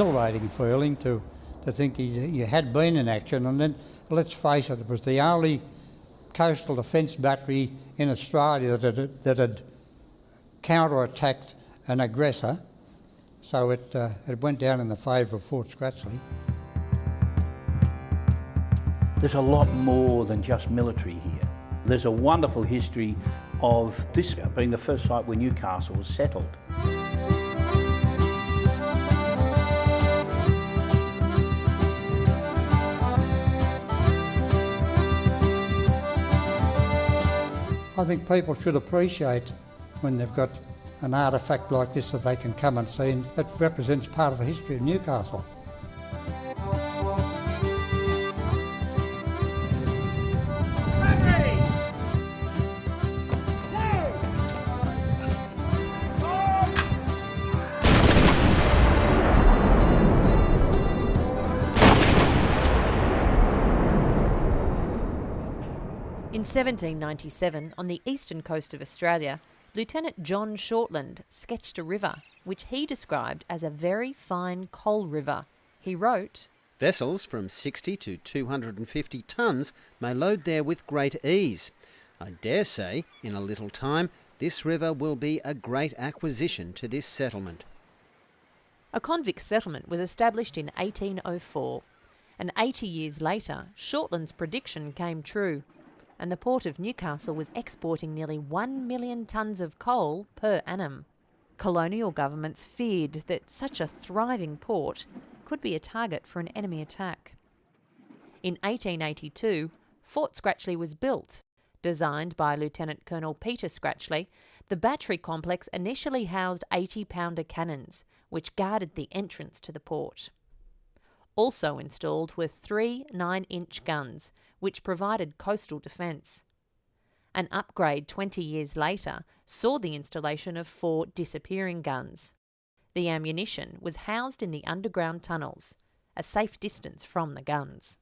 exhilarating feeling to think you had been in action. And then, let's face it was the only coastal defence battery in Australia that had counter-attacked an aggressor. So it went down in the favour of Fort Scratchley. There's a lot more than just military here. There's a wonderful history of this being the first site where Newcastle was settled. I think people should appreciate when they've got an artefact like this that they can come and see, and it represents part of the history of Newcastle. In 1797, on the eastern coast of Australia, Lieutenant John Shortland sketched a river, which he described as a very fine coal river. He wrote, "Vessels from 60 to 250 tonnes may load there with great ease. I dare say, in a little time, this river will be a great acquisition to this settlement." A convict settlement was established in 1804, and 80 years later, Shortland's prediction came true, and the port of Newcastle was exporting nearly 1 million tonnes of coal per annum. Colonial governments feared that such a thriving port could be a target for an enemy attack. In 1882, Fort Scratchley was built. Designed by Lieutenant Colonel Peter Scratchley, the battery complex initially housed 80-pounder cannons, which guarded the entrance to the port. Also installed were 3 9-inch guns, which provided coastal defence. An upgrade 20 years later saw the installation of 4 disappearing guns. The ammunition was housed in the underground tunnels, a safe distance from the guns.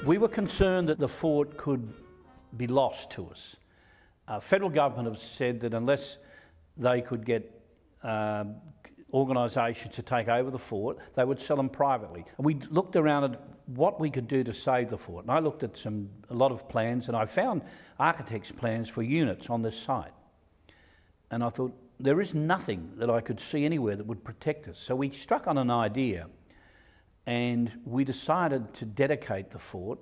We were concerned that the fort could be lost to us. Federal government have said that unless they could get organisations to take over the fort, they would sell them privately. And we looked around at what we could do to save the fort. And I looked at a lot of plans, and I found architects' plans for units on this site. And I thought, there is nothing that I could see anywhere that would protect us. So we struck on an idea, and we decided to dedicate the fort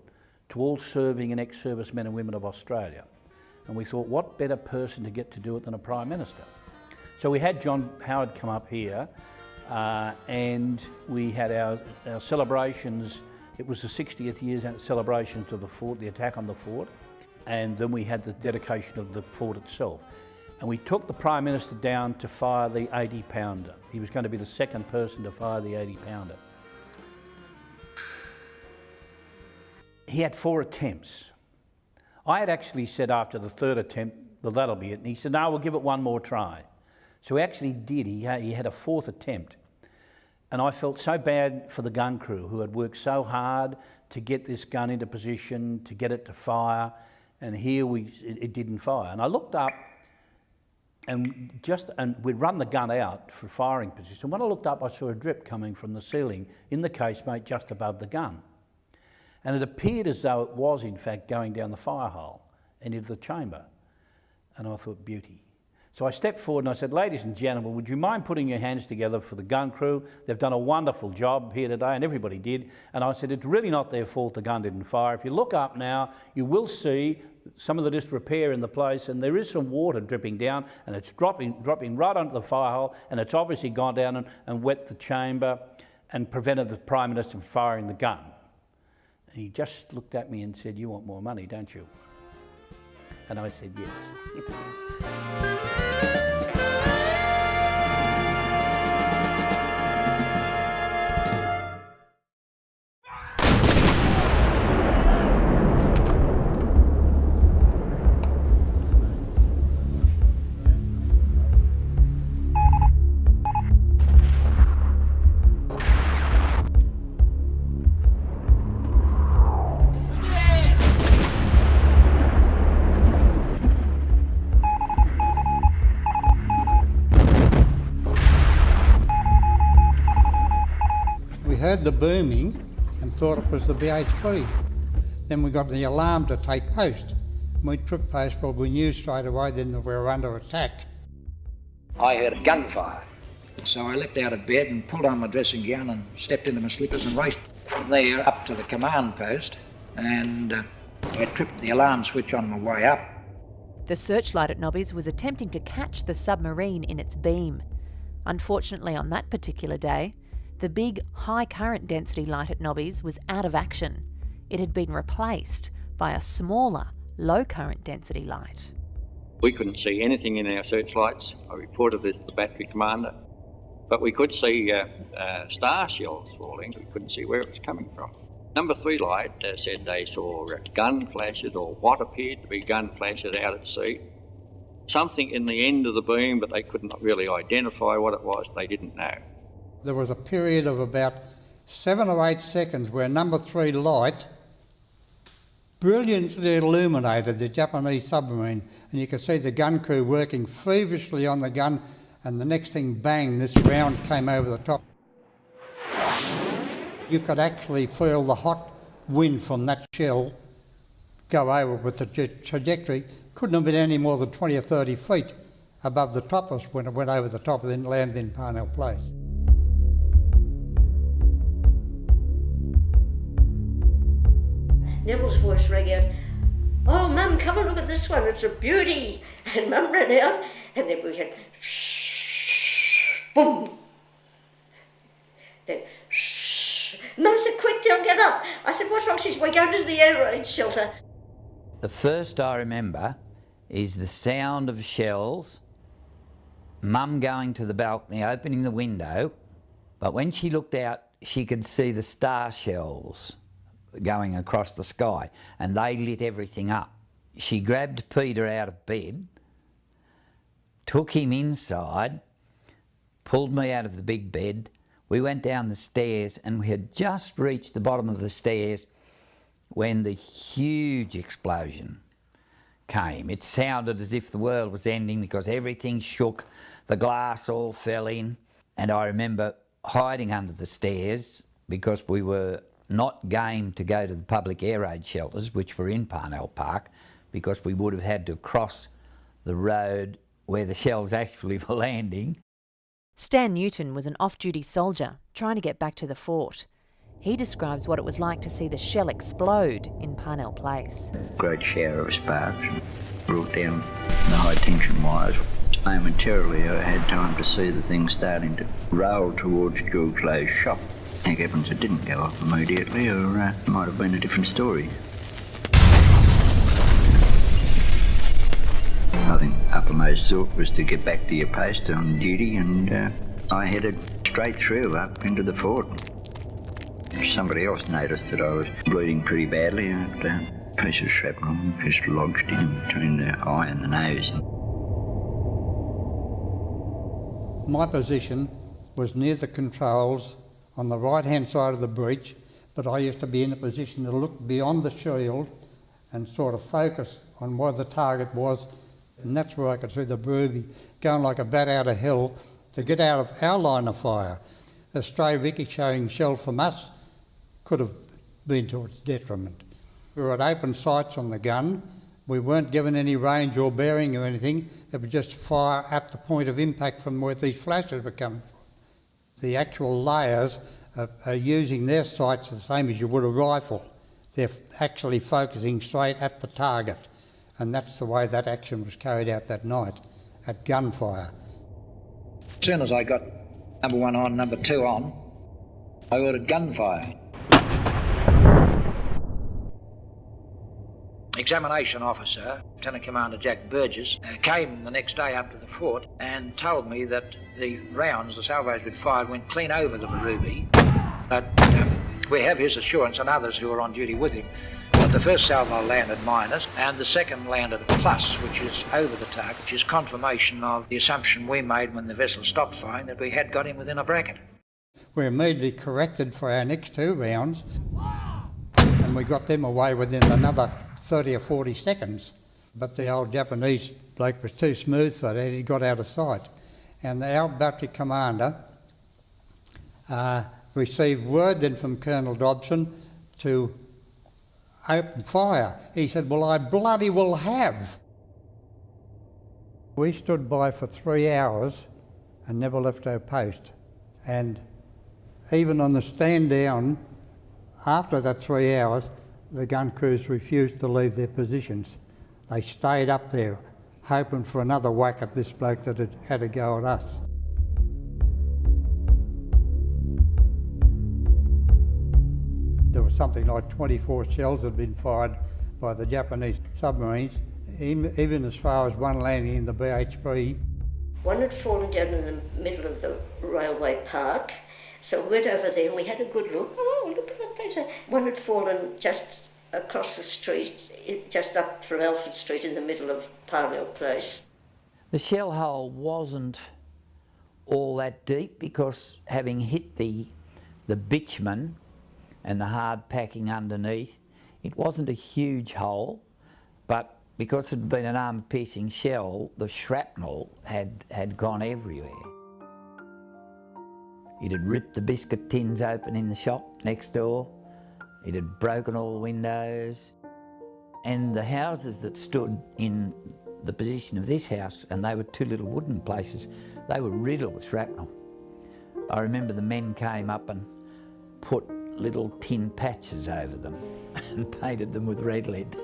to all serving and ex-servicemen and women of Australia. And we thought, what better person to get to do it than a Prime Minister? So we had John Howard come up here, and we had our celebrations. It was the 60th year celebration to the fort, the attack on the fort, and then we had the dedication of the fort itself. And we took the Prime Minister down to fire the 80-pounder. He was going to be the second person to fire the 80-pounder. He had 4 attempts. I had actually said after the 3rd attempt, well, that'll be it. And he said, no, we'll give it one more try. So he actually did. He had a 4th attempt. And I felt so bad for the gun crew who had worked so hard to get this gun into position, to get it to fire. And here it didn't fire. And I looked up and we'd run the gun out for firing position. When I looked up, I saw a drip coming from the ceiling in the casemate just above the gun. And it appeared as though it was, in fact, going down the fire hole and into the chamber. And I thought, beauty. So I stepped forward and I said, ladies and gentlemen, would you mind putting your hands together for the gun crew? They've done a wonderful job here today, and everybody did. And I said, it's really not their fault the gun didn't fire. If you look up now, you will see some of the disrepair in the place, and there is some water dripping down, and it's dropping right onto the fire hole, and it's obviously gone down and wet the chamber and prevented the Prime Minister from firing the gun. And he just looked at me and said, you want more money, don't you? And I said, yes. We heard the booming and thought it was the BHP. Then we got the alarm to take post. We tripped post, but we knew straight away then that we were under attack. I heard a gunfire, so I leapt out of bed and pulled on my dressing gown and stepped into my slippers and raced from there up to the command post, and I tripped the alarm switch on my way up. The searchlight at Nobby's was attempting to catch the submarine in its beam. Unfortunately, on that particular day, the big high current density light at Nobby's was out of action. It had been replaced by a smaller, low current density light. We couldn't see anything in our searchlights. I reported this to the battery commander, but we could see star shells falling. We couldn't see where it was coming from. Number 3 light said they saw gun flashes, or what appeared to be gun flashes out at sea. Something in the end of the beam, but they couldn't really identify what it was. They didn't know. There was a period of about 7 or 8 seconds where number 3 light brilliantly illuminated the Japanese submarine, and you could see the gun crew working feverishly on the gun, and the next thing, bang, this round came over the top. You could actually feel the hot wind from that shell go over with the trajectory. Couldn't have been any more than 20 or 30 feet above the top of us when it went over the top and then landed in Parnell Place. Neville's voice rang out, "Oh, Mum, come and look at this one, it's a beauty." And Mum ran out, and then we had boom. Then Mum said, "Quick, Del, get up." I said, "What's wrong?" She said, "We're going to the air raid shelter." The first I remember is the sound of shells, Mum going to the balcony, opening the window, but when she looked out, she could see the star shells going across the sky, and they lit everything up. She grabbed Peter out of bed, took him inside, pulled me out of the big bed. We went down the stairs, and we had just reached the bottom of the stairs when the huge explosion came. It sounded as if the world was ending because everything shook, the glass all fell in, and I remember hiding under the stairs because we were not game to go to the public air raid shelters, which were in Parnell Park, because we would have had to cross the road where the shells actually were landing. Stan Newton was an off-duty soldier trying to get back to the fort. He describes what it was like to see the shell explode in Parnell Place. Great shower of sparks brought down the high tension wires. Momentarily I had time to see the thing starting to roll towards George Lowe's shop. Thank heavens it didn't go off immediately, or it might have been a different story. I think uppermost thought was to get back to your post on duty, and I headed straight through up into the fort. Somebody else noticed that I was bleeding pretty badly, and a piece of shrapnel just lodged in between the eye and the nose. My position was near the controls on the right-hand side of the breach, but I used to be in a position to look beyond the shield and sort of focus on where the target was And that's where I could see the Ruby going like a bat out of hell to get out of our line of fire. A stray ricocheting shell from us could have been to its detriment. We were at open sights on the gun. We weren't given any range or bearing or anything. It was just fire at the point of impact from where these flashes were coming from. The actual layers are using their sights the same as you would a rifle. They're actually focusing straight at the target. And that's the way that action was carried out that night, at gunfire. As soon as I got number 1 on, number 2 on, I ordered gunfire. Examination officer, Lieutenant Commander Jack Burgess, came the next day up to the fort and told me that the rounds, the salvos we'd fired, went clean over the Ruby. But we have his assurance, and others who were on duty with him, that the first salvo landed minus and the second landed plus, which is over the target, which is confirmation of the assumption we made when the vessel stopped firing that we had got him within a bracket. We immediately corrected for our next 2 rounds and we got them away within another 30 or 40 seconds. But the old Japanese bloke was too smooth for that, he got out of sight. And our battery commander received word then from Colonel Dobson to open fire. He said, well, I bloody well have. We stood by for 3 hours and never left our post. And even on the stand down, after that 3 hours, the gun crews refused to leave their positions. They stayed up there, hoping for another whack at this bloke that had had a go at us. There was something like 24 shells had been fired by the Japanese submarines, even as far as one landing in the BHP. One had fallen down in the middle of the railway park, so we went over there and we had a good look. Oh, look at that place. One had fallen just across the street, just up from Alfred Street in the middle of Parnell Place. The shell hole wasn't all that deep because having hit the bitumen and the hard packing underneath, it wasn't a huge hole, but because it had been an armour-piercing shell, the shrapnel had gone everywhere. It had ripped the biscuit tins open in the shop next door. It had broken all the windows. And the houses that stood in the position of this house, and they were 2 little wooden places, they were riddled with shrapnel. I remember the men came up and put little tin patches over them and painted them with red lead.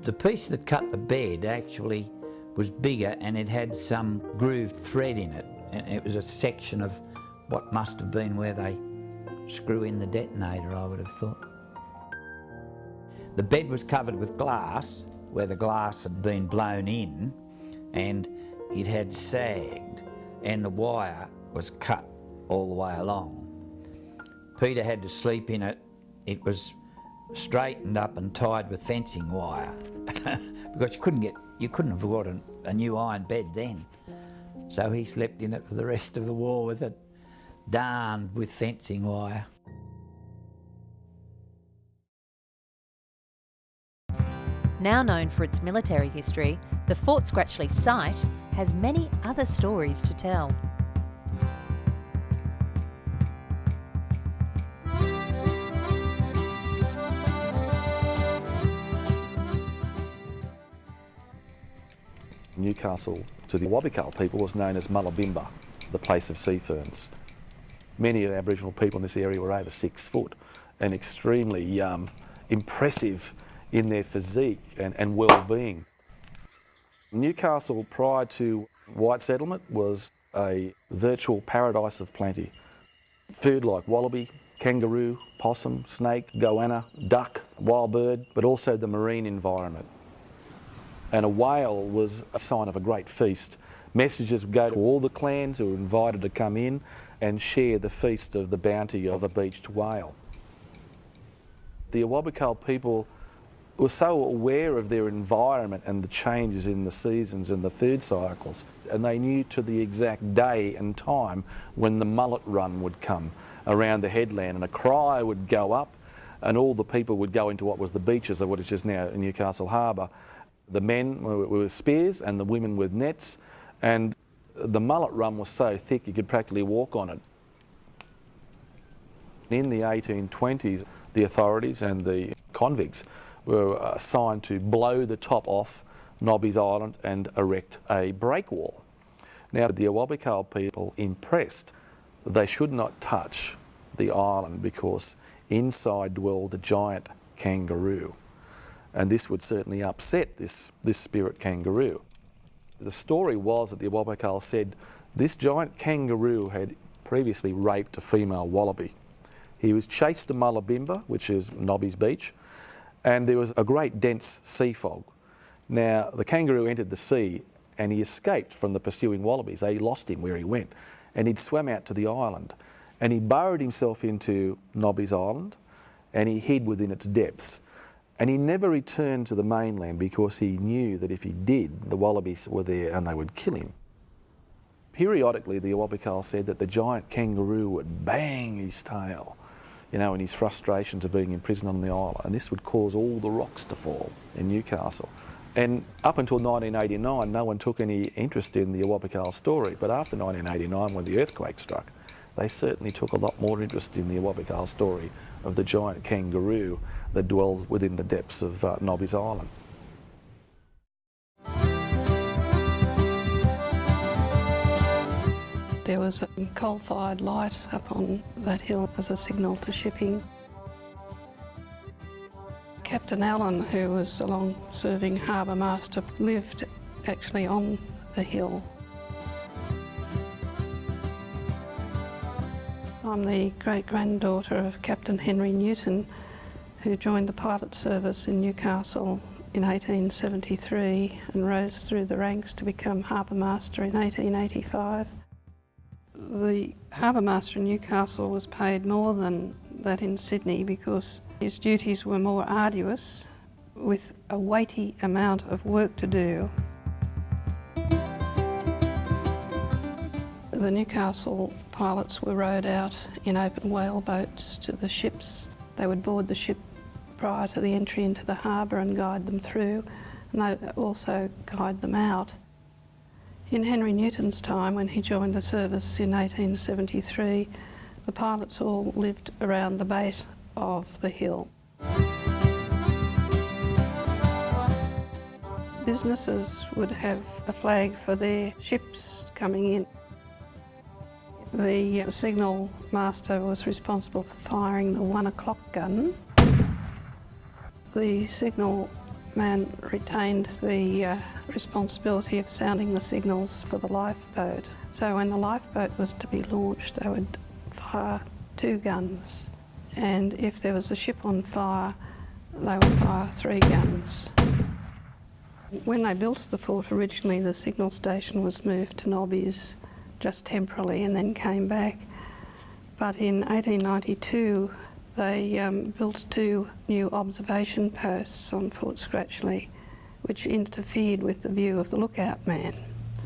The piece that cut the bed actually was bigger and it had some grooved thread in it, and it was a section of what must have been where they screw in the detonator, I would have thought. The bed was covered with glass, where the glass had been blown in, and it had sagged, and the wire was cut all the way along. Peter had to sleep in it. It was straightened up and tied with fencing wire because you couldn't have got a new iron bed then. So he slept in it for the rest of the war with it darned with fencing wire. Now known for its military history, the Fort Scratchley site has many other stories to tell. Newcastle to the Awabakal people was known as Mullabimba, the place of sea ferns. Many Aboriginal people in this area were over 6 foot and extremely impressive in their physique and well-being. Newcastle, prior to white settlement, was a virtual paradise of plenty. Food like wallaby, kangaroo, possum, snake, goanna, duck, wild bird, but also the marine environment. And a whale was a sign of a great feast. Messages would go to all the clans who were invited to come in and share the feast of the bounty of a beached whale. The Awabakal people were so aware of their environment and the changes in the seasons and the food cycles, and they knew to the exact day and time when the mullet run would come around the headland, and a cry would go up and all the people would go into what was the beaches of what is just now Newcastle Harbour, The men were with spears and the women with nets, and the mullet rum was so thick you could practically walk on it. In the 1820s, the authorities and the convicts were assigned to blow the top off Nobby's Island and erect a breakwall. Now, the Awabakal people impressed that they should not touch the island because inside dwelled a giant kangaroo. And this would certainly upset this spirit kangaroo. The story was that the Awabakal said this giant kangaroo had previously raped a female wallaby. He was chased to Mullabimba, which is Nobby's beach, and there was a great dense sea fog. Now, the kangaroo entered the sea and he escaped from the pursuing wallabies. They lost him where he went, and he'd swam out to the island, and he burrowed himself into Nobby's Island and he hid within its depths. And he never returned to the mainland because he knew that if he did, the wallabies were there and they would kill him. Periodically, the Awabakal said that the giant kangaroo would bang his tail, you know, in his frustrations of being imprisoned on the island, and this would cause all the rocks to fall in Newcastle. And up until 1989, no one took any interest in the Awabakal story, but after 1989, when the earthquake struck, they certainly took a lot more interest in the Awabakal story of the giant kangaroo that dwelled within the depths of Nobby's Island. There was a coal-fired light up on that hill as a signal to shipping. Captain Allen, who was a long-serving harbour master, lived actually on the hill. I'm the great-granddaughter of Captain Henry Newton, who joined the pilot service in Newcastle in 1873 and rose through the ranks to become harbour master in 1885. The harbour master in Newcastle was paid more than that in Sydney because his duties were more arduous, with a weighty amount of work to do. The Newcastle pilots were rowed out in open whale boats to the ships. They would board the ship prior to the entry into the harbour and guide them through, and they also guide them out. In Henry Newton's time, when he joined the service in 1873, the pilots all lived around the base of the hill. Businesses would have a flag for their ships coming in. The signal master was responsible for firing the 1 o'clock gun. The signal man retained the responsibility of sounding the signals for the lifeboat. So when the lifeboat was to be launched, they would fire 2 guns. And if there was a ship on fire, they would fire 3 guns. When they built the fort originally, the signal station was moved to Nobby's just temporarily and then came back. But in 1892, they built 2 new observation posts on Fort Scratchley, which interfered with the view of the lookout man.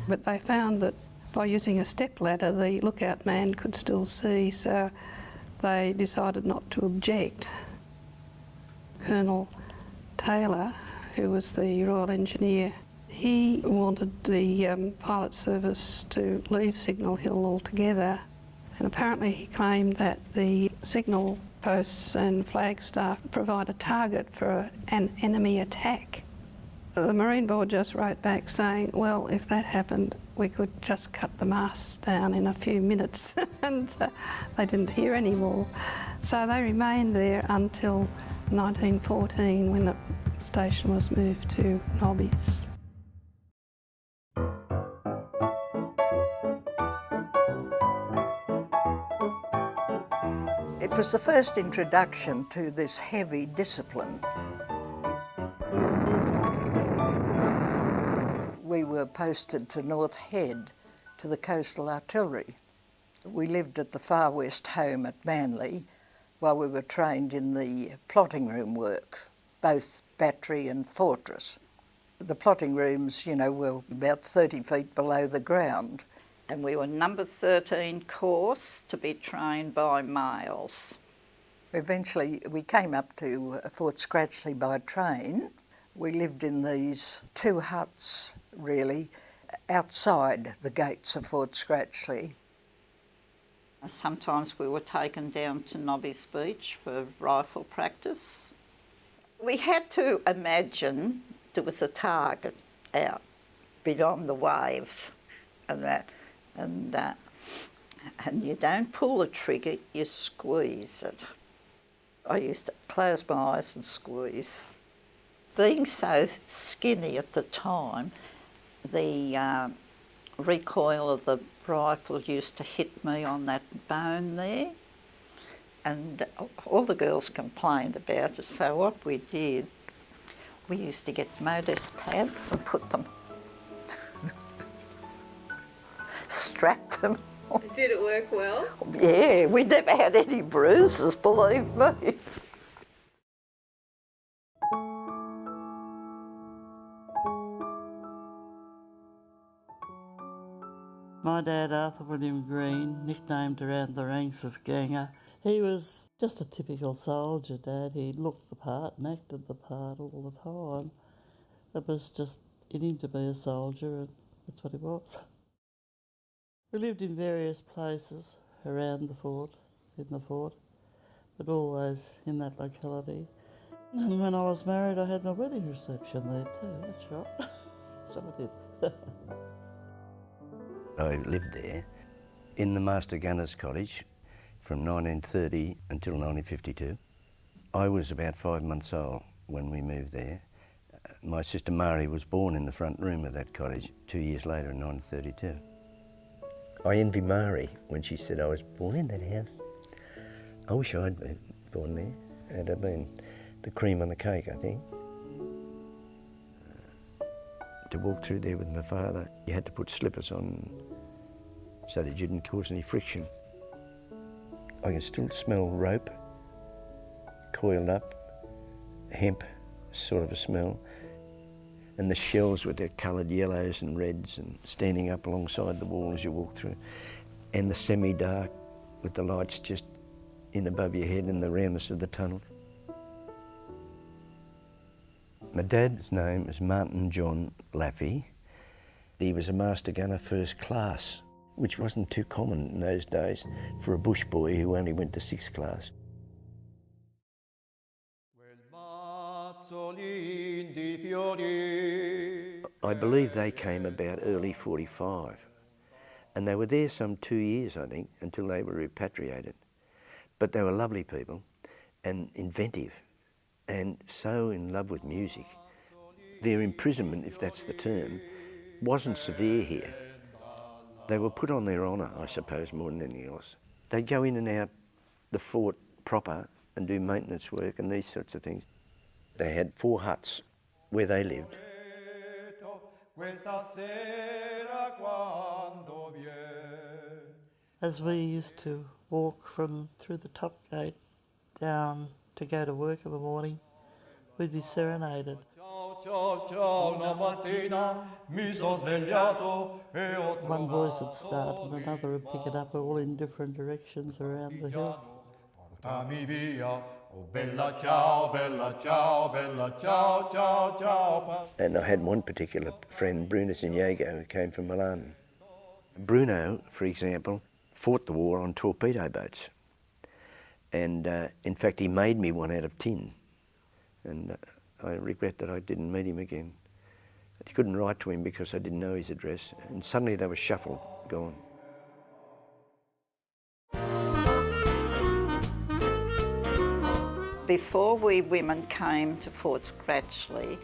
But they found that by using a step ladder, the lookout man could still see, so they decided not to object. Colonel Taylor, who was the Royal Engineer, he wanted the pilot service to leave Signal Hill altogether, and apparently he claimed that the signal posts and flagstaff provide a target for an enemy attack. The Marine Board just wrote back saying, well, if that happened, we could just cut the masts down in a few minutes, and they didn't hear any more. So they remained there until 1914 when the station was moved to Nobby's. It was the first introduction to this heavy discipline. We were posted to North Head, to the Coastal Artillery. We lived at the Far West Home at Manly while we were trained in the plotting room work, both battery and fortress. The plotting rooms, you know, were about 30 feet below the ground. And we were number 13 course to be trained by males. Eventually we came up to Fort Scratchley by train. We lived in these 2 huts, really, outside the gates of Fort Scratchley. Sometimes we were taken down to Nobby's Beach for rifle practice. We had to imagine there was a target out beyond the waves and that, and you don't pull the trigger, you squeeze it. I used to close my eyes and squeeze. Being so skinny at the time, the recoil of the rifle used to hit me on that bone there, and all the girls complained about it. So what we did, we used to get modest pads and put them, strap them. Did it work well? Yeah, we never had any bruises, believe me. My dad, Arthur William Green, nicknamed around the ranks as Ganger, he was just a typical soldier, Dad. He looked the part and acted the part all the time. It was just in him to be a soldier, and that's what he was. We lived in various places around the fort, in the fort, but always in that locality. And when I was married, I had my wedding reception there too, that's right. So I did. I lived there in the Master Gunner's Cottage from 1930 until 1952. I was about 5 months old when we moved there. My sister Mari was born in the front room of that cottage 2 years later in 1932. I envy Mari when she said I was born in that house. I wish I'd been born there. It'd have been the cream on the cake, I think. To walk through there with my father, you had to put slippers on so that you didn't cause any friction. I can still smell rope, coiled up, hemp sort of a smell, and the shells with their coloured yellows and reds and standing up alongside the wall as you walk through, and the semi-dark with the lights just in above your head and the roundness of the tunnel. My dad's name is Martin John Laffey. He was a master gunner first class, which wasn't too common in those days for a bush boy who only went to 6th class. I believe they came about early 45, and they were there some 2 years, I think, until they were repatriated. But they were lovely people and inventive and so in love with music. Their imprisonment, if that's the term, wasn't severe here. They were put on their honour, I suppose, more than anything else. They'd go in and out the fort proper and do maintenance work and these sorts of things. They had 4 huts where they lived. As we used to walk through the top gate down to go to work in the morning, we'd be serenaded. One voice would start and another would pick it up, all in different directions around the hill. And I had one particular friend, Bruno Siniego, who came from Milan. Bruno, for example, fought the war on torpedo boats. And in fact, he made me one out of tin. And I regret that I didn't meet him again. I couldn't write to him because I didn't know his address. And suddenly they were shuffled, gone. Before we women came to Fort Scratchley,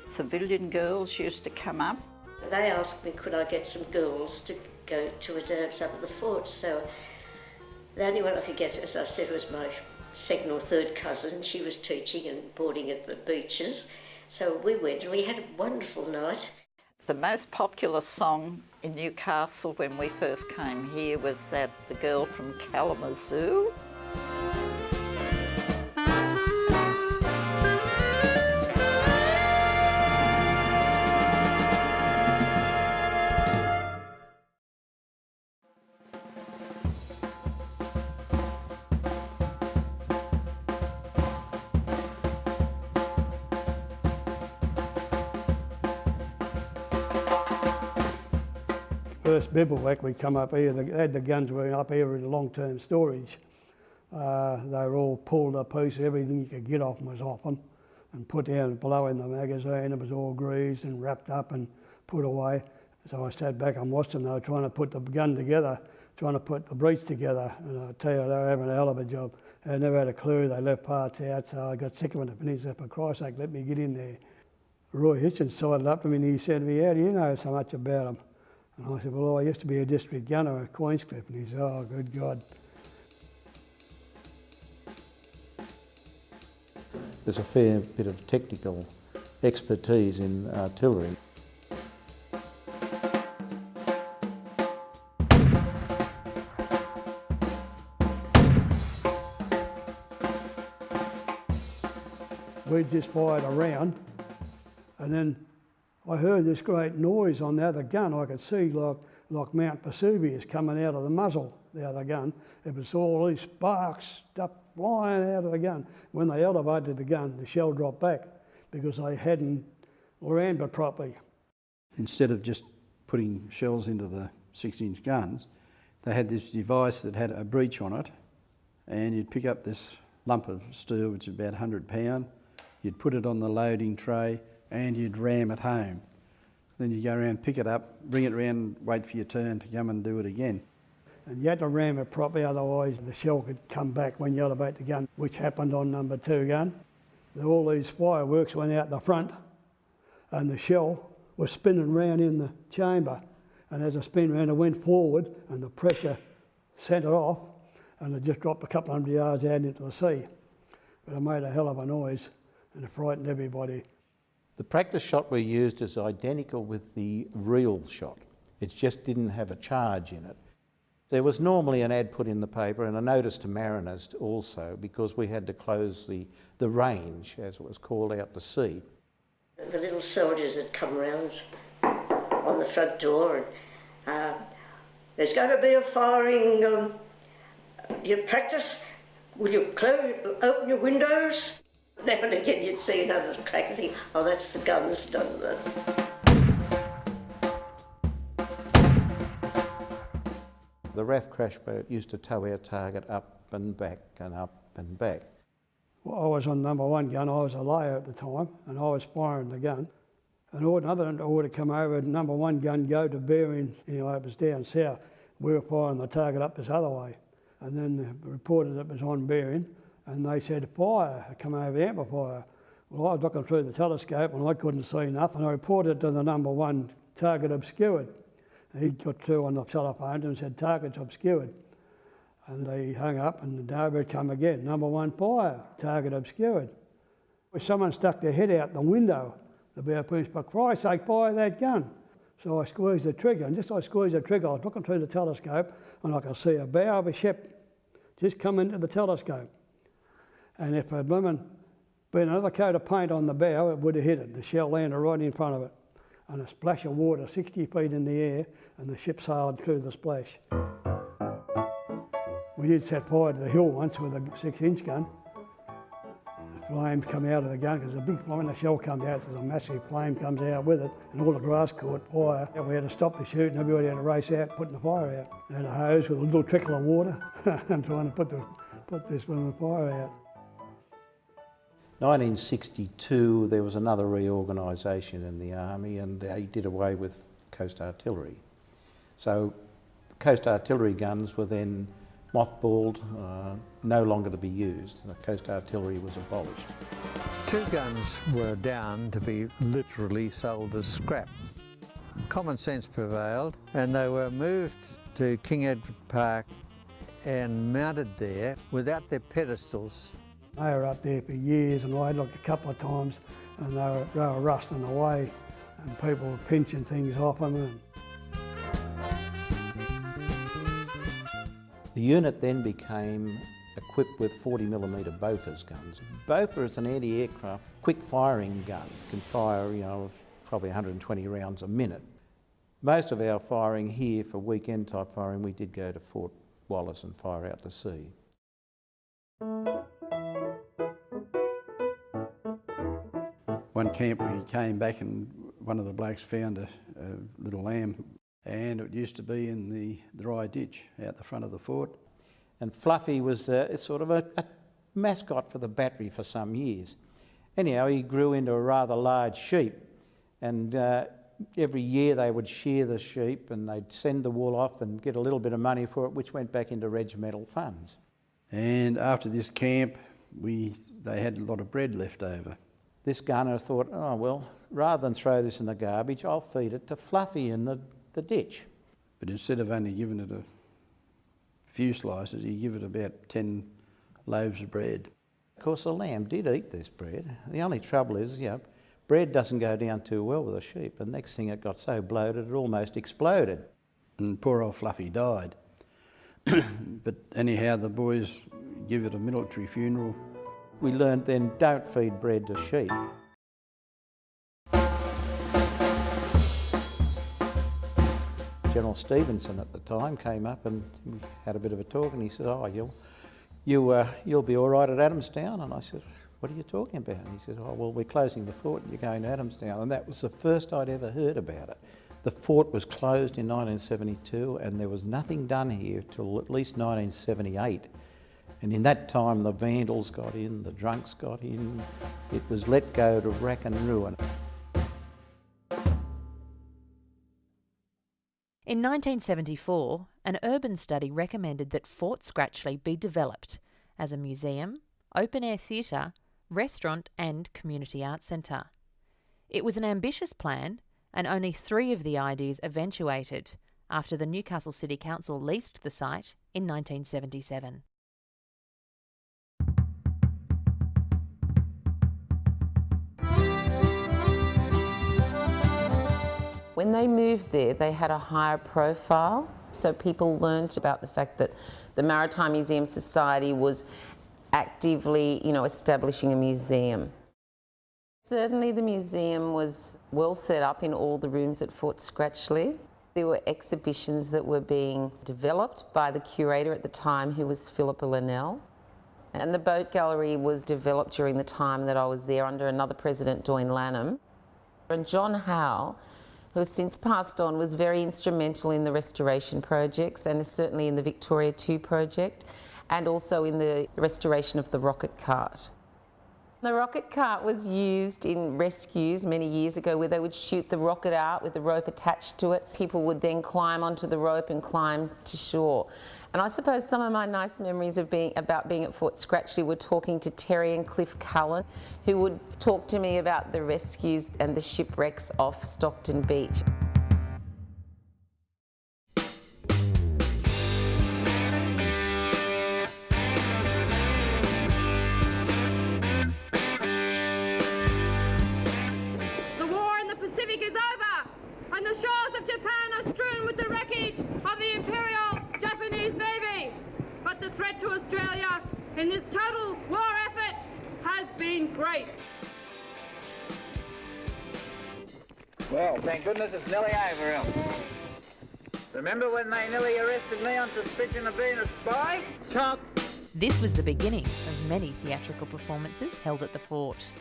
civilian girls used to come up. They asked me could I get some girls to go to a dance up at the fort, so the only one I could get, as I said, was my second or third cousin. She was teaching and boarding at the beaches, so we went and we had a wonderful night. The most popular song in Newcastle when we first came here was that The Girl from Kalamazoo. first bivouac, we come up here, they had the guns were up here in long-term storage. They were all pulled to pieces, everything you could get off them was off them, and put down below in the magazine. It was all greased and wrapped up and put away. So I sat back and watched them. They were trying to put the gun together, trying to put the breech together, and I tell you, they were having a hell of a job. They never had a clue. They left parts out, so I got sick of it. And he said, for Christ's sake, let me get in there. Roy Hitchens sidled up to me and he said to me, how do you know so much about them? And I said, well, I used to be a district gunner at Queenscliff. And he said, oh, good God. There's a fair bit of technical expertise in artillery. We just fired a round, and then I heard this great noise on the other gun. I could see like Mount Vesuvius coming out of the muzzle, the other gun. It was all these sparks stuff flying out of the gun. When they elevated the gun, the shell dropped back because they hadn't rammed it properly. Instead of just putting shells into the 6-inch guns, they had this device that had a breech on it, and you'd pick up this lump of steel, which is about 100 £, you'd put it on the loading tray and you'd ram it home. Then you go around, pick it up, bring it around, wait for your turn to come and do it again. And you had to ram it properly, otherwise the shell could come back when you elevate the gun, which happened on number 2 gun. All these fireworks went out the front and the shell was spinning round in the chamber. And as it spin round, it went forward and the pressure sent it off and it just dropped a couple hundred yards out into the sea. But it made a hell of a noise and it frightened everybody. The practice shot we used is identical with the real shot. It just didn't have a charge in it. There was normally an ad put in the paper and a notice to mariners also, because we had to close the range, as it was called, out to sea. The little soldiers that come round on the front door and there's going to be a firing, you practice, will you open your windows? Now and again you'd see another crack and think, oh, that's the guns done that. The RAF crash boat used to tow our target up and back and up and back. Well, I was on number 1 gun, I was a layer at the time, and I was firing the gun. And another order come over, number 1 gun go to bearing, it was down south. We were firing the target up this other way. And then they reported it was on bearing, and they said, fire, come over the amplifier. Well, I was looking through the telescope and I couldn't see nothing. I reported to the number 1 target obscured. He got through on the telephone and said, target's obscured. And they hung up and over it come again, number 1 fire, target obscured. Someone stuck their head out the window, the bow piece, for Christ's sake, fire that gun. So I squeezed the trigger, and just as I squeezed the trigger, I was looking through the telescope and I could see a bow of a ship just come into the telescope. And if it been another coat of paint on the bow, it would have hit it. The shell landed right in front of it. And a splash of water 60 feet in the air, and the ship sailed through the splash. We did set fire to the hill once with a 6-inch gun. The flames come out of the gun, because a big flame, when the shell comes out, there's a massive flame comes out with it, and all the grass caught fire. We had to stop the shoot, and everybody had to race out, putting the fire out. They had a hose with a little trickle of water, and trying to put this fire out. 1962, there was another reorganisation in the Army and they did away with coast artillery. So the coast artillery guns were then mothballed, no longer to be used. The coast artillery was abolished. 2 guns were down to be literally sold as scrap. Common sense prevailed and they were moved to King Edward Park and mounted there without their pedestals. They were up there for years, and I had looked a couple of times and they were rusting away and people were pinching things off them. The unit then became equipped with 40mm Bofors guns. Bofors is an anti-aircraft quick firing gun. It can fire, probably 120 rounds a minute. Most of our firing here for weekend type firing, we did go to Fort Wallace and fire out to sea. One camp we came back and one of the blokes found a little lamb and it used to be in the dry ditch out the front of the fort. And Fluffy was sort of a mascot for the battery for some years. Anyhow, he grew into a rather large sheep, and every year they would shear the sheep and they'd send the wool off and get a little bit of money for it, which went back into regimental funds. And after this camp, they had a lot of bread left over. This gunner thought, oh well, rather than throw this in the garbage, I'll feed it to Fluffy in the ditch. But instead of only giving it a few slices, he gave it about 10 loaves of bread. Of course, the lamb did eat this bread. The only trouble is, bread doesn't go down too well with a sheep. The next thing, it got so bloated it almost exploded. And poor old Fluffy died. But anyhow, the boys give it a military funeral. We learned then, don't feed bread to sheep. General Stevenson at the time came up and we had a bit of a talk, and he said, oh, you'll be all right at Adamstown. And I said, what are you talking about? And he said, oh, well, we're closing the fort and you're going to Adamstown. And that was the first I'd ever heard about it. The fort was closed in 1972 and there was nothing done here till at least 1978. And in that time, the vandals got in, the drunks got in. It was let go to rack and ruin. In 1974, an urban study recommended that Fort Scratchley be developed as a museum, open-air theatre, restaurant and community arts centre. It was an ambitious plan, and only 3 of the ideas eventuated after the Newcastle City Council leased the site in 1977. When they moved there, they had a higher profile, so people learnt about the fact that the Maritime Museum Society was actively, establishing a museum. Certainly the museum was well set up in all the rooms at Fort Scratchley. There were exhibitions that were being developed by the curator at the time, who was Philippa Linnell. And the boat gallery was developed during the time that I was there under another president, Doyne Lanham. And John Howe, who has since passed on, was very instrumental in the restoration projects and certainly in the Victoria II project and also in the restoration of the rocket cart. The rocket cart was used in rescues many years ago where they would shoot the rocket out with the rope attached to it. People would then climb onto the rope and climb to shore. And I suppose some of my nice memories of about being at Fort Scratchley were talking to Terry and Cliff Cullen, who would talk to me about the rescues and the shipwrecks off Stockton Beach. The war in the Pacific is over, and the shores of Japan are strewn with the wreckage of the Imperial Japanese Navy. But the threat to Australia in this total war effort has been great. Well, thank goodness it's nearly over. Remember when they nearly arrested me on suspicion of being a spy? Talk. This was the beginning of many theatrical performances held at the fort.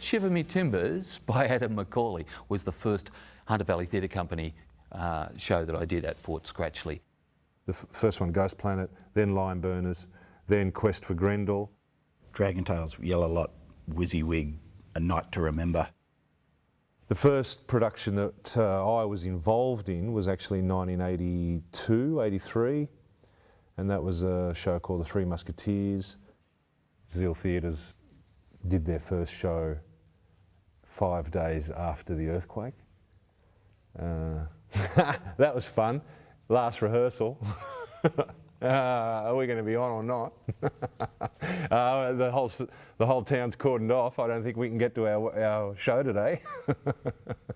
Shiver Me Timbers by Adam Macaulay was the first Hunter Valley Theatre Company show that I did at Fort Scratchley. The first one, Ghost Planet, then Lime Burners, then Quest for Grendel. Dragon Tales, Yellow Lot, WYSIWYG, A Night to Remember. The first production that I was involved in was actually in 1982, 83, and that was a show called The Three Musketeers. Zeal Theatres did their first show 5 days after the earthquake. That was fun. Last rehearsal. Are we going to be on or not? The whole town's cordoned off. I don't think we can get to our show today.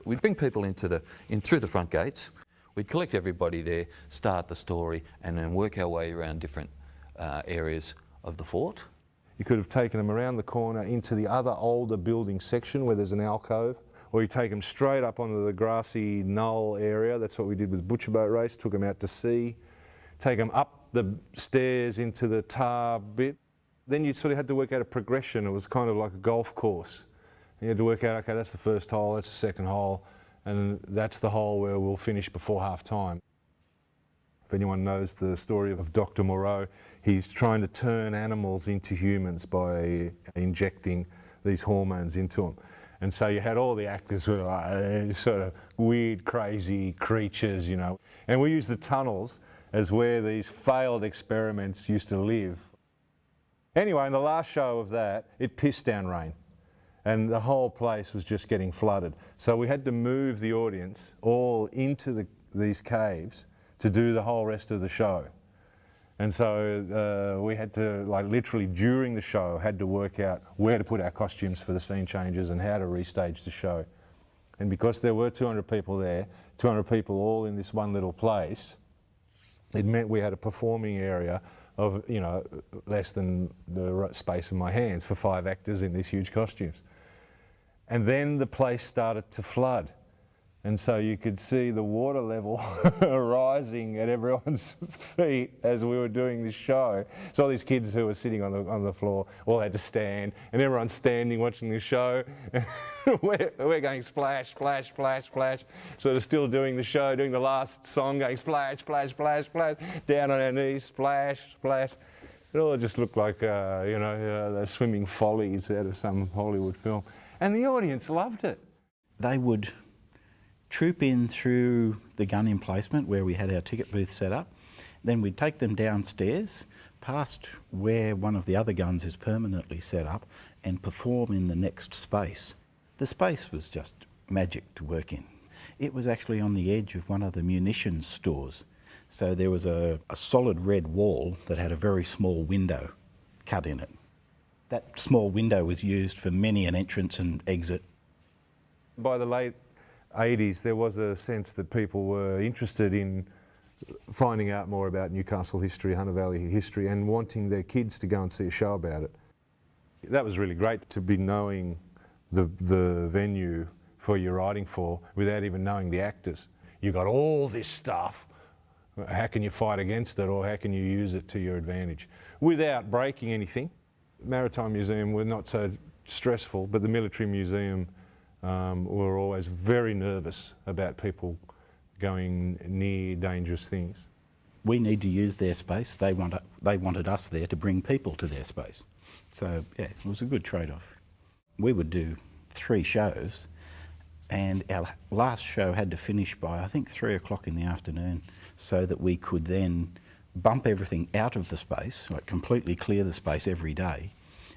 We'd bring people in through the front gates. We'd collect everybody there, start the story, and then work our way around different areas of the fort. You could have taken them around the corner into the other older building section where there's an alcove, or you take them straight up onto the grassy knoll area. That's what we did with Butcher Boat Race, took them out to sea, take them up the stairs into the tar bit. Then you sort of had to work out a progression. It was kind of like a golf course. You had to work out, okay, that's the first hole, that's the second hole, and that's the hole where we'll finish before half time. If anyone knows the story of Dr. Moreau, he's trying to turn animals into humans by injecting these hormones into them. And so you had all the actors who were like sort of weird, crazy creatures, you know. And we used the tunnels as where these failed experiments used to live. Anyway, in the last show of that, it pissed down rain. And the whole place was just getting flooded. So we had to move the audience all into these caves to do the whole rest of the show. And so we had to, like literally during the show, had to work out where to put our costumes for the scene changes and how to restage the show. And because there were 200 people there, 200 people all in this one little place, it meant we had a performing area of, you know, less than the space of my hands for 5 actors in these huge costumes. And then the place started to flood. And so you could see the water level rising at everyone's feet as we were doing this show. So all these kids who were sitting on the floor all had to stand, and everyone's standing watching the show. we're going splash, splash, splash, splash. So they're still doing the show, doing the last song, going splash, splash, splash, splash, down on our knees, splash, splash. It all just looked like, you know, the swimming follies out of some Hollywood film. And the audience loved it. They would troop in through the gun emplacement where we had our ticket booth set up. Then we'd take them downstairs, past where one of the other guns is permanently set up, and perform in the next space. The space was just magic to work in. It was actually on the edge of one of the munitions stores. So there was a solid red wall that had a very small window cut in it. That small window was used for many an entrance and exit. By the late 80s, there was a sense that people were interested in finding out more about Newcastle history, Hunter Valley history, and wanting their kids to go and see a show about it. That was really great to be knowing the venue for your writing for without even knowing the actors. You got all this stuff. How can you fight against it, or how can you use it to your advantage without breaking anything? Maritime Museum were not so stressful, but the Military Museum were always very nervous about people going near dangerous things. We need to use their space. They wanted us there to bring people to their space. So yeah, it was a good trade-off. We would do 3 shows, and our last show had to finish by, I think, 3 o'clock in the afternoon, so that we could then bump everything out of the space, like completely clear the space every day,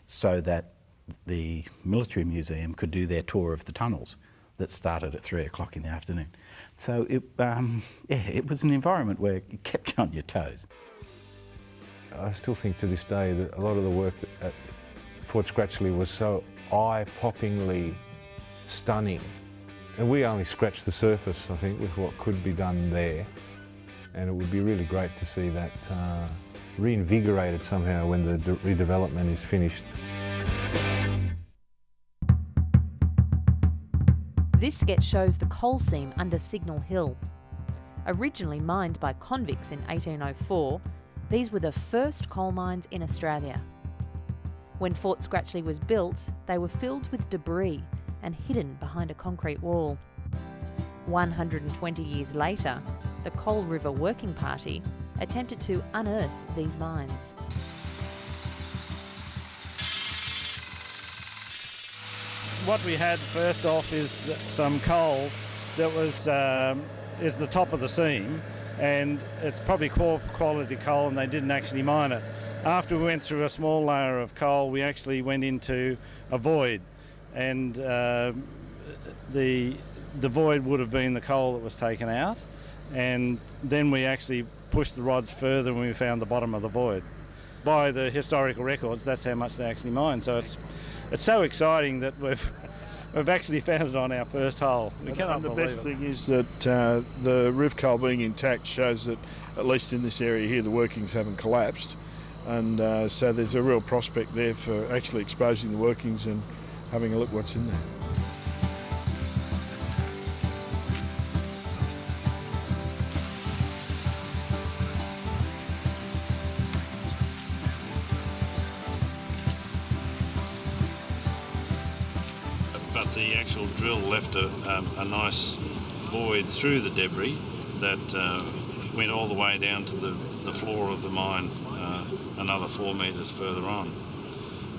so that the Military Museum could do their tour of the tunnels that started at 3 o'clock in the afternoon. So it was an environment where you kept you on your toes. I still think to this day that a lot of the work at Fort Scratchley was so eye-poppingly stunning. And we only scratched the surface, I think, with what could be done there. And it would be really great to see that reinvigorated somehow when the redevelopment is finished. This sketch shows the coal seam under Signal Hill. Originally mined by convicts in 1804, these were the first coal mines in Australia. When Fort Scratchley was built, they were filled with debris and hidden behind a concrete wall. 120 years later, the Coal River Working Party attempted to unearth these mines. What we had first off is some coal that was is the top of the seam, and it's probably poor quality coal, and they didn't actually mine it. After we went through a small layer of coal, we actually went into a void, and the void would have been the coal that was taken out, and then we actually pushed the rods further and we found the bottom of the void. By the historical records, that's how much they actually mined. So it's so exciting that we've actually found it on our first hole. We cannot believe it. The best thing is that the roof coal being intact shows that, at least in this area here, the workings haven't collapsed, and so there's a real prospect there for actually exposing the workings and having a look what's in there. But the actual drill left a nice void through the debris that went all the way down to the floor of the mine, another 4 metres further on.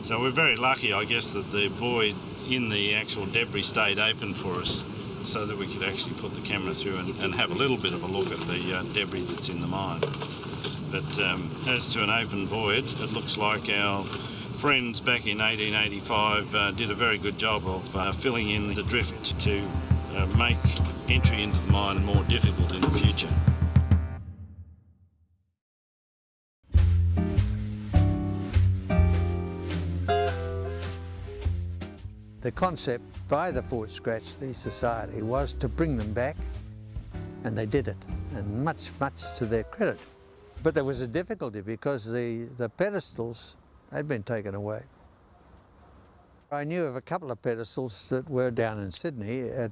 So we're very lucky, I guess, that the void in the actual debris stayed open for us so that we could actually put the camera through and have a little bit of a look at the debris that's in the mine. But as to an open void, it looks like our friends back in 1885 did a very good job of filling in the drift to make entry into the mine more difficult in the future. The concept by the Fort Scratchley Society was to bring them back, and they did it, and much to their credit. But there was a difficulty because the pedestals had been taken away. I knew of a couple of pedestals that were down in Sydney at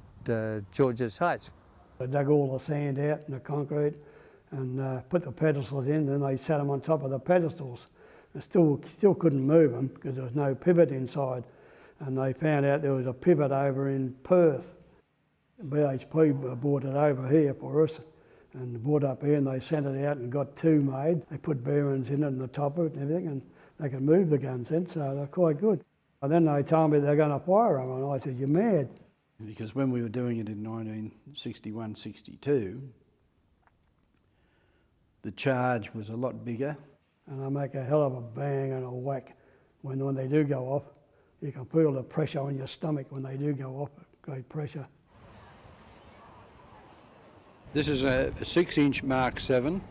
George's Heights. They dug all the sand out and the concrete and put the pedestals in, and they sat them on top of the pedestals. And still couldn't move them because there was no pivot inside. And they found out there was a pivot over in Perth. BHP brought it over here for us and brought up here, and they sent it out and got 2 made. They put bearings in it and the top of it and everything, and they could move the guns then, so they're quite good. And then they told me they're going to fire them, and I said, "You're mad." Because when we were doing it in 1961-62, the charge was a lot bigger. And they make a hell of a bang and a whack when they do go off. You can feel the pressure on your stomach when they do go off, great pressure. This is a 6-inch Mark 7.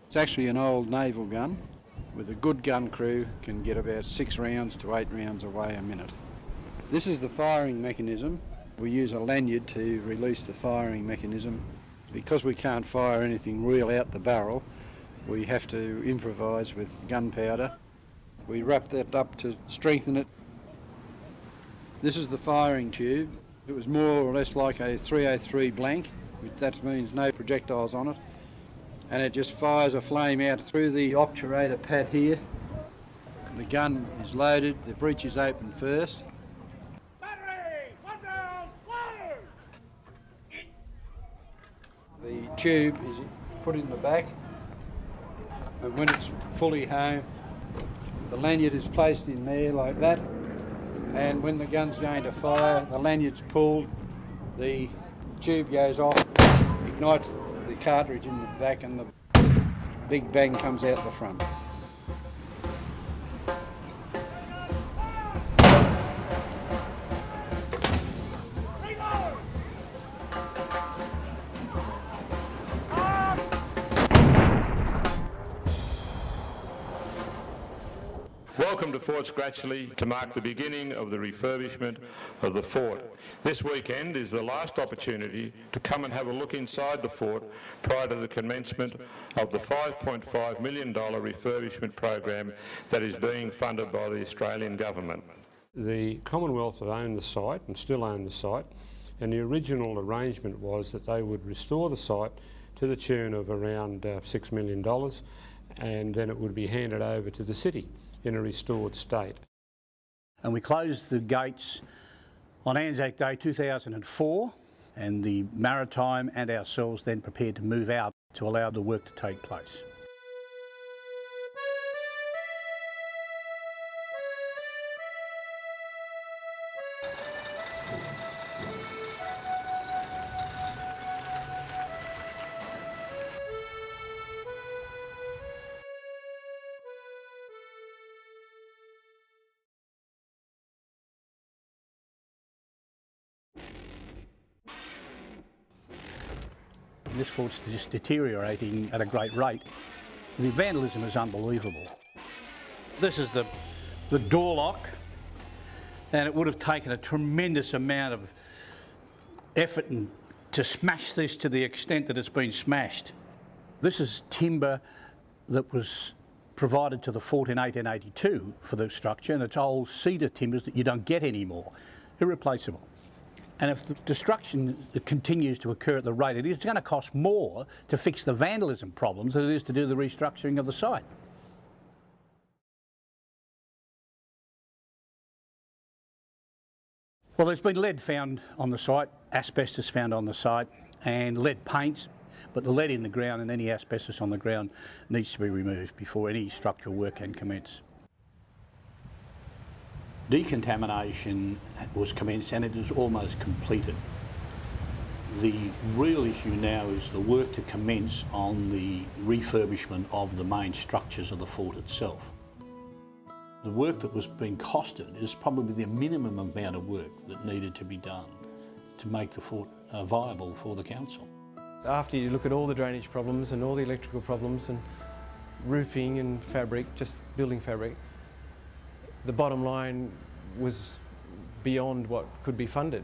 It's actually an old naval gun. With a good gun crew, can get about 6 rounds to 8 rounds away a minute. This is the firing mechanism. We use a lanyard to release the firing mechanism. Because we can't fire anything real out the barrel, we have to improvise with gunpowder. We wrap that up to strengthen it. This is the firing tube. It was more or less like a 303 blank, which that means no projectiles on it. And it just fires a flame out through the obturator pad here. The gun is loaded, the breech is open first. Battery! 1 round, fire! The tube is put in the back, and when it's fully home, the lanyard is placed in there like that. And when the gun's going to fire, the lanyard's pulled, the tube goes off, ignites the cartridge in the back, and the big bang comes out the front. Welcome to Fort Scratchley to mark the beginning of the refurbishment of the fort. This weekend is the last opportunity to come and have a look inside the fort prior to the commencement of the $5.5 million refurbishment program that is being funded by the Australian government. The Commonwealth have owned the site and still own the site, and the original arrangement was that they would restore the site to the tune of around $6 million, and then it would be handed over to the city in a restored state. And we closed the gates on Anzac Day 2004, and the Maritime and ourselves then prepared to move out to allow the work to take place. This fort's just deteriorating at a great rate. The vandalism is unbelievable. This is the door lock, and it would have taken a tremendous amount of effort to smash this to the extent that it's been smashed. This is timber that was provided to the fort in 1882 for the structure, and it's old cedar timbers that you don't get anymore. Irreplaceable. And if the destruction continues to occur at the rate it is, it's going to cost more to fix the vandalism problems than it is to do the restructuring of the site. Well, there's been lead found on the site, asbestos found on the site, and lead paints, but the lead in the ground and any asbestos on the ground needs to be removed before any structural work can commence. Decontamination was commenced and it is almost completed. The real issue now is the work to commence on the refurbishment of the main structures of the fort itself. The work that was being costed is probably the minimum amount of work that needed to be done to make the fort viable for the council. After you look at all the drainage problems and all the electrical problems and roofing and fabric, just building fabric, the bottom line was beyond what could be funded.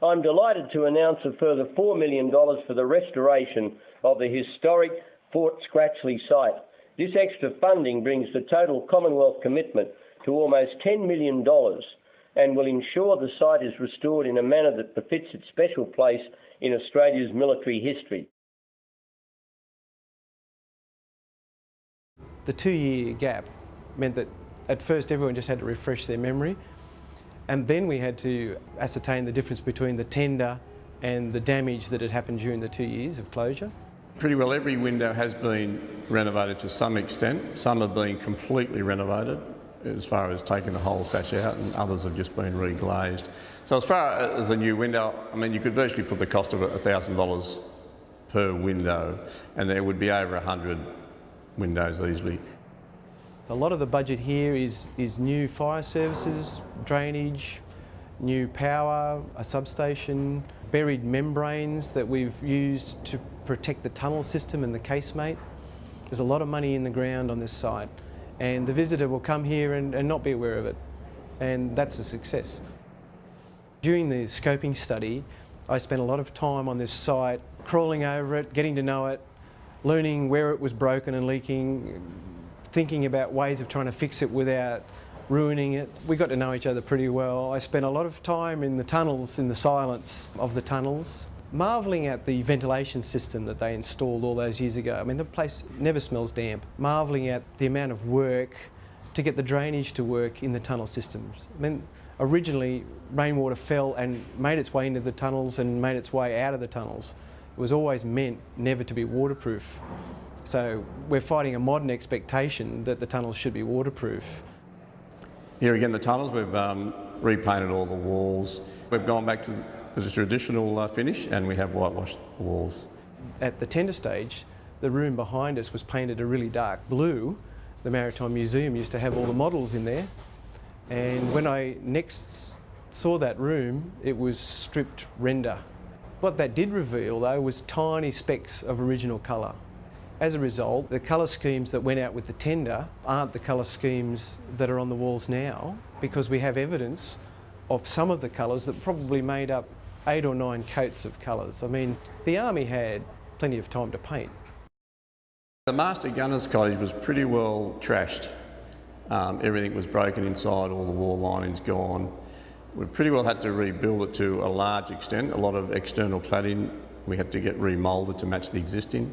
I'm delighted to announce a further $4 million for the restoration of the historic Fort Scratchley site. This extra funding brings the total Commonwealth commitment to almost $10 million and will ensure the site is restored in a manner that befits its special place in Australia's military history. The 2-year gap meant that at first everyone just had to refresh their memory, and then we had to ascertain the difference between the tender and the damage that had happened during the 2 years of closure. Pretty well every window has been renovated to some extent. Some have been completely renovated as far as taking the whole sash out, and others have just been reglazed. So as far as a new window, I mean, you could virtually put the cost of it $1,000 per window, and there would be over 100 windows easily. A lot of the budget here is new fire services, drainage, new power, a substation, buried membranes that we've used to protect the tunnel system and the casemate. There's a lot of money in the ground on this site, and the visitor will come here and not be aware of it, and that's a success. During the scoping study, I spent a lot of time on this site, crawling over it, getting to know it, learning where it was broken and leaking, thinking about ways of trying to fix it without ruining it. We got to know each other pretty well. I spent a lot of time in the tunnels, in the silence of the tunnels, marvelling at the ventilation system that they installed all those years ago. I mean, the place never smells damp. Marvelling at the amount of work to get the drainage to work in the tunnel systems. I mean, originally rainwater fell and made its way into the tunnels and made its way out of the tunnels. It was always meant never to be waterproof. So we're fighting a modern expectation that the tunnels should be waterproof. Here again, the tunnels, we've repainted all the walls. We've gone back to the traditional finish, and we have whitewashed the walls. At the tender stage, the room behind us was painted a really dark blue. The Maritime Museum used to have all the models in there. And when I next saw that room, it was stripped render. What that did reveal, though, was tiny specks of original colour. As a result, the colour schemes that went out with the tender aren't the colour schemes that are on the walls now, because we have evidence of some of the colours that probably made up 8 or 9 coats of colours. I mean, the Army had plenty of time to paint. The Master Gunner's Cottage was pretty well trashed. Everything was broken inside, all the wall linings gone. We pretty well had to rebuild it to a large extent. A lot of external cladding we had to get remoulded to match the existing.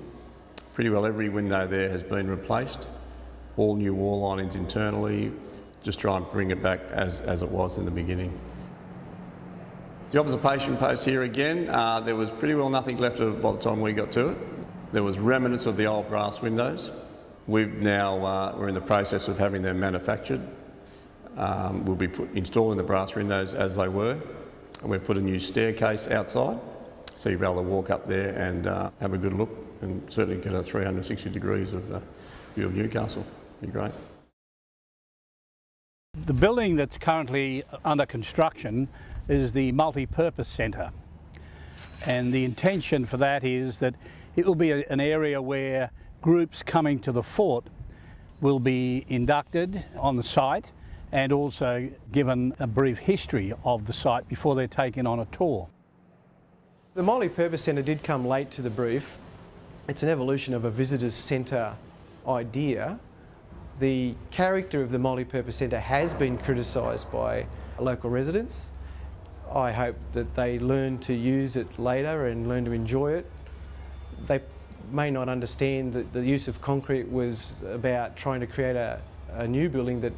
Pretty well every window there has been replaced. All new wall linings internally, just try and bring it back as it was in the beginning. The observation post here again, there was pretty well nothing left of it by the time we got to it. There was remnants of the old brass windows. We're in the process of having them manufactured. We'll be installing the brass windows as they were. And we've put a new staircase outside, so you'll be able to walk up there and have a good look, and certainly get a 360 degrees of view of Newcastle. It'd be great. The building that's currently under construction is the multi-purpose centre, and the intention for that is that it will be an area where groups coming to the fort will be inducted on the site and also given a brief history of the site before they're taken on a tour. The multi-purpose centre did come late to the brief. It's an evolution of a visitors centre idea. The character of the multi-purpose centre has been criticised by local residents. I hope that they learn to use it later and learn to enjoy it. They may not understand that the use of concrete was about trying to create a new building that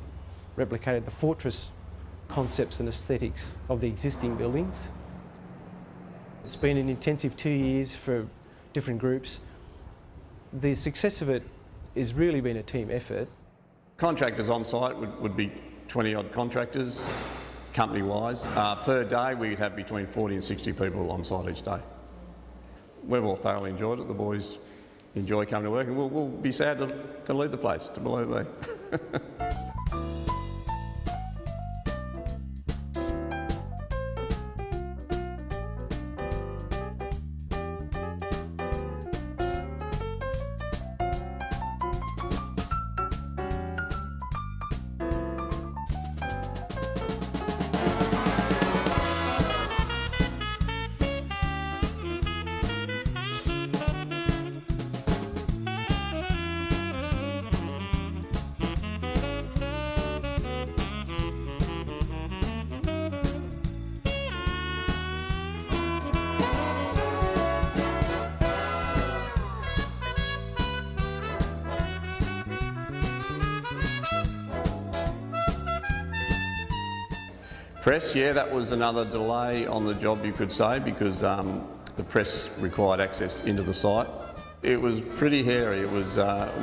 replicated the fortress concepts and aesthetics of the existing buildings. It's been an intensive 2 years for different groups. The success of it has really been a team effort. Contractors on site would be 20 odd contractors, company-wise. Per day we'd have between 40 and 60 people on site each day. We've all thoroughly enjoyed it. The boys enjoy coming to work, and we'll be sad to leave the place, to believe me. Press, yeah, that was another delay on the job, you could say, because the press required access into the site. It was pretty hairy. It was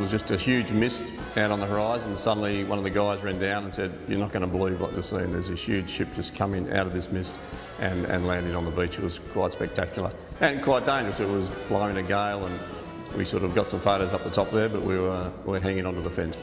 just a huge mist out on the horizon. Suddenly one of the guys ran down and said, "You're not going to believe what you're seeing. There's this huge ship just coming out of this mist and landing on the beach." It was quite spectacular and quite dangerous. It was blowing a gale, and we sort of got some photos up the top there, but we were hanging onto the fence.